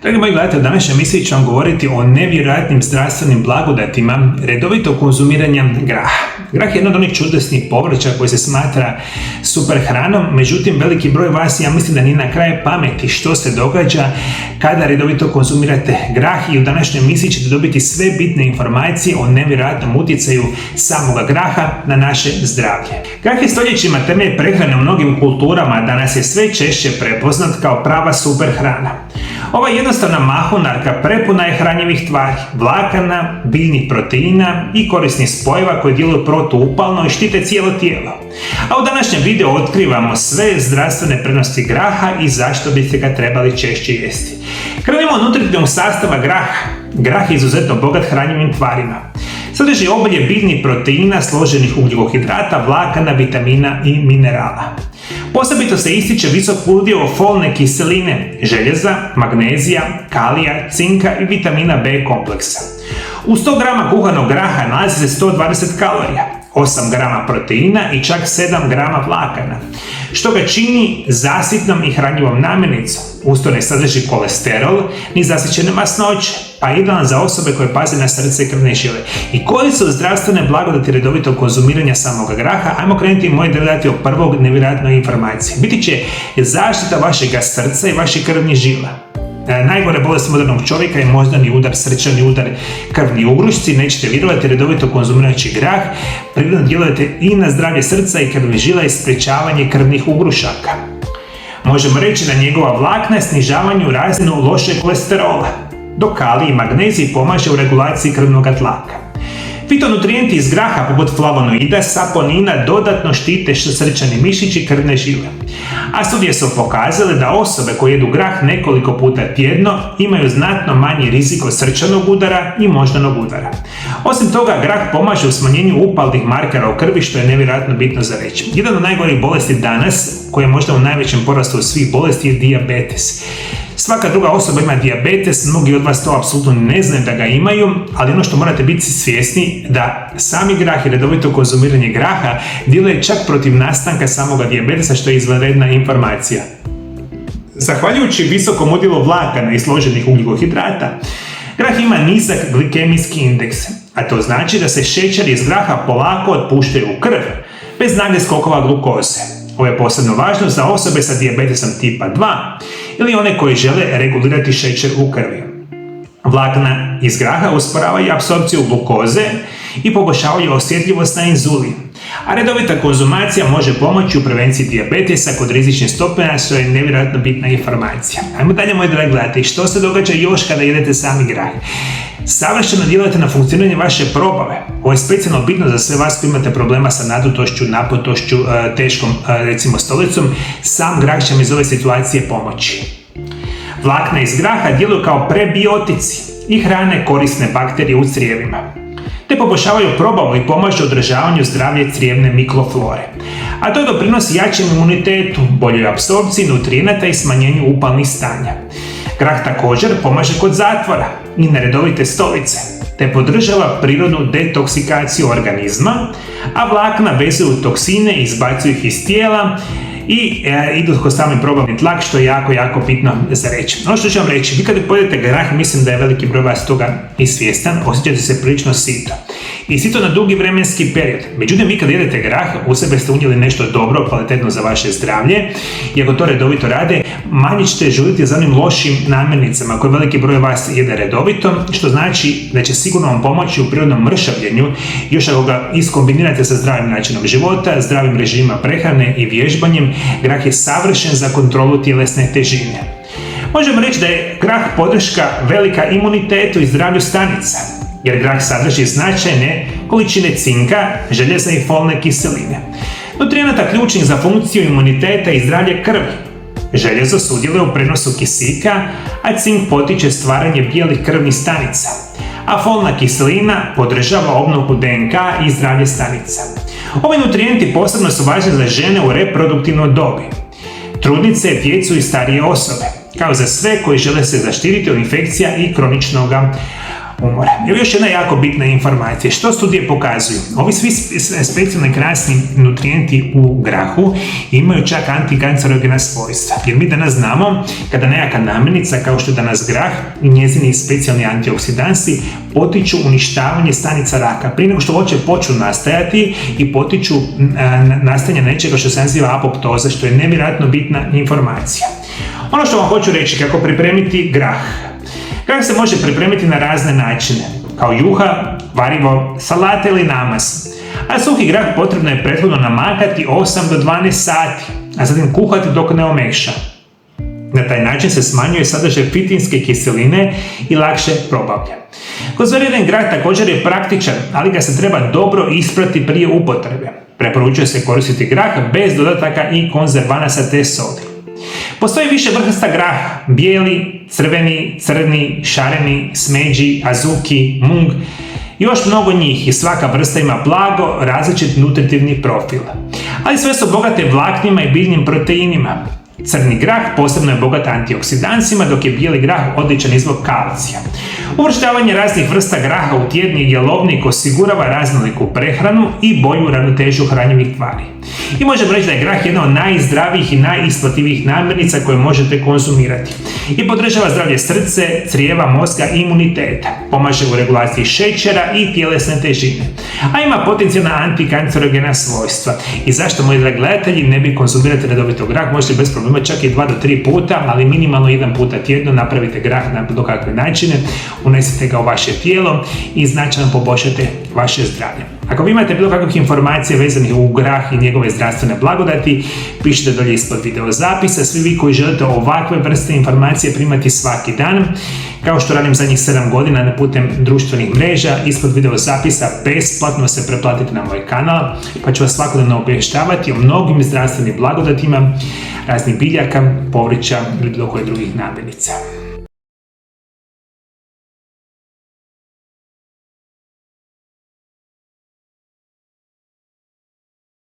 Dragi moji gledatelji, u današnjoj emisiji ću vam govoriti o nevjerojatnim zdravstvenim blagodatima redovitog konzumiranja graha. Grah je jedno od onih čudesnih povrća koji se smatra super hranom, međutim veliki broj vas, ja mislim da nije na kraju pameti što se događa kada redovito konzumirate grah, i u današnjoj emisiji ćete dobiti sve bitne informacije o nevjerojatnom utjecaju samoga graha na naše zdravlje. Grah je stoljećima temelj prehrane u mnogim kulturama, danas je sve češće prepoznat kao prava super hrana. Ova jednostavna mahunarka prepuna je hranjivih tvari, vlakana, biljnih proteina i korisnih spojeva koji djeluju protuupalno i štite cijelo tijelo. A u današnjem videu otkrivamo sve zdravstvene prednosti graha i zašto biste ga trebali češće jesti. Krenimo od nutritivnog sastava graha. Grah je izuzetno bogat hranjivim tvarima. Sadrži obilje biljnih proteina, složenih ugljikohidrata, vlakana, vitamina i minerala. Posebito se ističe visok udio folne kiseline, željeza, magnezija, kalija, cinka i vitamina B kompleksa. U 100 grama kuhanog graha nalazi se 120 kalorija, 8 grama proteina i čak 7 grama vlakana, što ga čini zasitnom i hranjivom namirnicom. Uz to ne sadrži kolesterol ni zasićene masnoće, pa idealan za osobe koje paze na srce i krvne žile. I koji su zdravstvene blagodati redovitog konzumiranja samog graha? Ajmo krenuti moje delegati o prvog nevjerojatnoj informacije. Biti će zaštita vašeg srca i vaših krvnih žila. Najgore bolest modernog čovjeka je moždani udar, srčani udar, krvni ugrušci. Nećete vjerovati, redovito konzumirajući grah prirodno djelujete i na zdravlje srca i krvnih žila i sprječavanje krvnih ugrušaka. Možemo reći da njegova vlakna snižavanju razinu lošeg kolesterola, dok kalij i magnezij pomaže u regulaciji krvnog tlaka. Fitonutrijenti iz graha poput flavonoida, saponina dodatno štite srčani mišić i krvne žile. A studije su pokazale da osobe koje jedu grah nekoliko puta tjedno imaju znatno manji rizik od srčanog udara i moždanog udara. Osim toga, grah pomaže u smanjenju upalnih markera u krvi, što je nevjerojatno bitno za reći. Jedan od najgorih bolesti danas, koji je možda u najvećem porastu od svih bolesti, je dijabetes. Svaka druga osoba ima dijabetes, mnogi od vas to apsolutno ne znaju da ga imaju, ali ono što morate biti svjesni da sami grah i redovito konzumiranje graha djeluje čak protiv nastanka samoga dijabetesa, što je izvanredna informacija. Zahvaljujući visokom udjelu vlakana i složenih ugljikohidrata, grah ima nizak glikemijski indeks, a to znači da se šećer iz graha polako otpuštaju u krv, bez nagle skokova glukoze. Ovo je posebno važno za osobe sa dijabetesom tipa 2 ili one koji žele regulirati šećer u krvi. Vlakna iz graha usporavaju apsorpciju glukoze i poboljšavaju osjetljivost na inzulin, a redovita konzumacija može pomoći u prevenciji dijabetesa kod rizičnih stupnja, što je nevjerojatno bitna informacija. Ajmo dalje, moji dragi gledatelji, što se događa još kada jedete sami grah? Savršeno djelujete na funkcioniranje vaše probave. Ovo je specijalno bitno za sve vas koji imate problema sa nadutošću, napotošću, teškom recimo stolicom. Sam grah će vam iz ove situacije pomoći. Vlakna iz graha djeluju kao prebiotici i hrane korisne bakterije u crijevima, te poboljšavaju probavu i pomažu održavanju zdravlje crijevne mikroflore. A to doprinosi jačem imunitetu, boljoj apsorpciji nutrijenata i smanjenju upalnih stanja. Grah također pomaže kod zatvora i neredovite stolice, te podržava prirodnu detoksikaciju organizma, a vlakna vezuju toksine i izbacuju ih iz tijela i idu kroz sami probavni tlak, što je jako bitno za reći. Ono što ću vam reći, vi kada pojedete grah, mislim da je veliki broj vas toga i svjestan, osjećate se prilično sito. I sito na dugi vremenski period. Međutim, vi kada jedete grah, u sebe ste unijeli nešto dobro, kvalitetno za vaše zdravlje, i ako to redovito rade, manje ćete žuditi za onim lošim namirnicama koje veliki broj vas jede redovito, što znači da će sigurno vam pomoći u prirodnom mršavljenju, još ako ga iskombinirate sa zdravim načinom života, zdravim režimima prehrane i vježbanjem. Grah je savršen za kontrolu tjelesne težine. Možemo reći da je grah podrška velika imunitetu i zdravlju stanica, jer grah sadrži značajne količine cinka, željeza i folne kiseline. Nutrijenata ključnih za funkciju imuniteta i zdravlje krvi. Željezo sudjeluje u prenosu kisika, a cink potiče stvaranje bijelih krvnih stanica, a folna kiselina podržava obnovu DNK i zdravlje stanica. Ovi nutrijenti posebno su važni za žene u reproduktivnoj dobi, trudnice, djecu i starije osobe, kao za sve koji žele se zaštititi od infekcija i kroničnog umora. Evo još jedna jako bitna informacija. Što studije pokazuju? Ovi svi specijalni krasni nutrijenti u grahu imaju čak antikancerogena svojstva. Jer mi danas znamo kada nekakva namirnica kao što je danas grah i njezini specijalni antioksidansi potiču uništavanje stanica raka. Prije nego što uopće počnu nastajati i potiču nastajanje nečega što se naziva apoptoza, što je nevjerojatno bitna informacija. Ono što vam hoću reći kako pripremiti grah. Grah se može pripremiti na razne načine, kao juha, varivo, salate ili namaz. A suhi grah potrebno je prethodno namakati 8 do 12 sati, a zatim kuhati dok ne omekša. Na taj način se smanjuje sadržaj fitinske kiseline i lakše probavlja. Konzervirani grah također je praktičan, ali ga se treba dobro isprati prije upotrebe. Preporučuje se koristiti grah bez dodataka i konzervanasa te soli. Postoji više vrsta graha, bijeli, crveni, crni, šareni, smeđi, azuki, mung, još mnogo njih i svaka vrsta ima blago različit nutritivni profil. Ali sve su bogate vlaknima i biljnim proteinima. Crni grah posebno je bogat antioksidansima, dok je bijeli grah odličan izvor kalcija. Uvrštavanje raznih vrsta graha u tjedni jelovnik osigurava raznoliku prehranu i bolju ravnotežu hranjivih tvari. I možemo reći da je grah jedna od najzdravijih i najisplativijih namirnica koje možete konzumirati. I podržava zdravlje srce, crijeva, mozga i imuniteta. Pomaže u regulaciji šećera i tjelesne težine. A ima potencijalna antikancerogena svojstva. I zašto, moji dragi gledatelji, ne bi konzumirati redovito grah? Možete bez problema čak i 2 do 3 puta, ali minimalno 1 puta tjedno napravite grah na bilo kakve načine, unesite ga u vaše tijelo i značajno poboljšate vaše zdravlje. Ako vi imate bilo kakvih informacija vezanih u grah i njegove zdravstvene blagodati, pišite dolje ispod video zapisa. Svi vi koji želite ovakve vrste informacije primati svaki dan, kao što radim zadnjih 7 godina putem društvenih mreža, ispod video zapisa besplatno se pretplatite na moj kanal, pa ću vas svakodnevno obavještavati o mnogim zdravstvenim blagodatima raznih biljaka, povrća ili bilo koje drugih namirnica.